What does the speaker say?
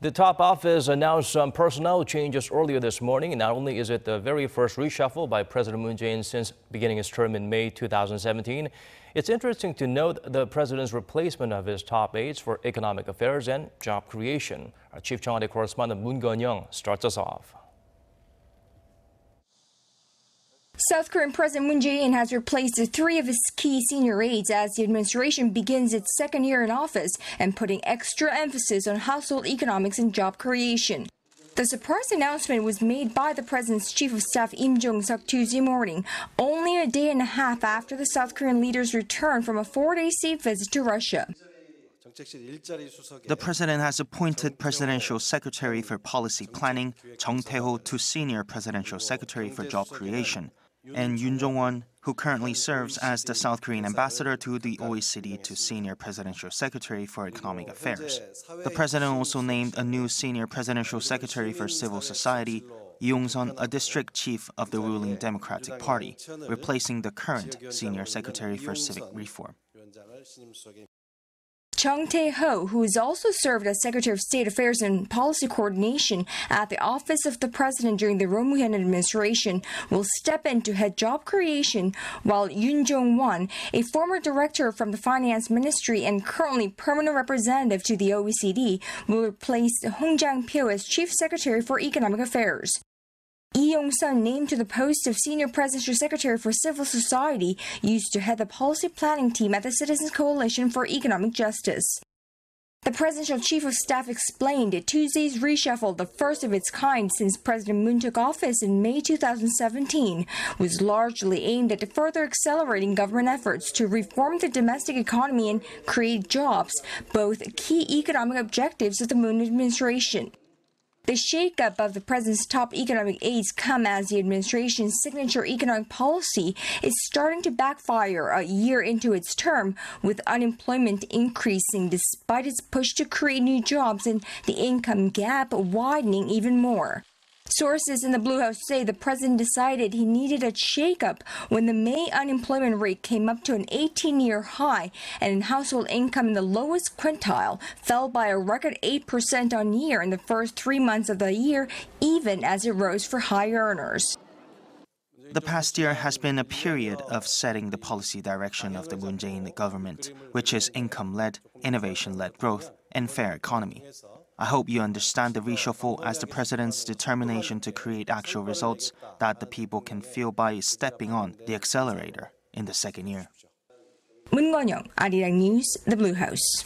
The top office announced some personnel changes earlier this morning. Not only is it the very first reshuffle by President Moon Jae-in since beginning his term in May 2017, it's interesting to note the president's replacement of his top aides for economic affairs and job creation. Our Chief Cheong Ha-dae correspondent Moon Geon-young starts us off. South Korean President Moon Jae-in has replaced three of his key senior aides as the administration begins its second year in office and putting extra emphasis on household economics and job creation. The surprise announcement was made by the president's chief of staff Im Jong-seok Tuesday morning, only a day and a half after the South Korean leader's return from a 4-day state visit to Russia. The president has appointed Presidential Secretary for Policy Planning Chung Tae-ho to Senior Presidential Secretary for Job Creation, and Yoon Jong-won, who currently serves as the South Korean ambassador to the OECD, to Senior Presidential Secretary for Economic Affairs. The president also named a new Senior Presidential Secretary for Civil Society, Lee Yong-sun, a district chief of the ruling Democratic Party, replacing the current Senior Secretary for Civic Reform. Chung Tae-ho, who has also served as Secretary of State Affairs and Policy Coordination at the Office of the President during the Roh Moo-hyun administration, will step in to head job creation, while Yoon Jong-won, a former director from the Finance Ministry and currently permanent representative to the OECD, will replace Hong Jang-pyo as Chief Secretary for Economic Affairs. Lee Yong-sun, named to the post of Senior Presidential Secretary for Civil Society, used to head the policy planning team at the Citizens Coalition for Economic Justice. The presidential chief of staff explained Tuesday's reshuffle, the first of its kind since President Moon took office in May 2017, was largely aimed at further accelerating government efforts to reform the domestic economy and create jobs, both key economic objectives of the Moon administration. The shakeup of the president's top economic aides come as the administration's signature economic policy is starting to backfire a year into its term, with unemployment increasing despite its push to create new jobs and the income gap widening even more. Sources in the Blue House say the president decided he needed a shakeup when the May unemployment rate came up to an 18-year high and household income in the lowest quintile fell by a record 8% on year in the first 3 months of the year, even as it rose for high earners. The past year has been a period of setting the policy direction of the Moon Jae-in government, which is income-led, innovation-led growth, and fair economy. I hope you understand the reshuffle as the president's determination to create actual results that the people can feel by stepping on the accelerator in the second year. Moon Geon-young, Arirang News, The Blue House.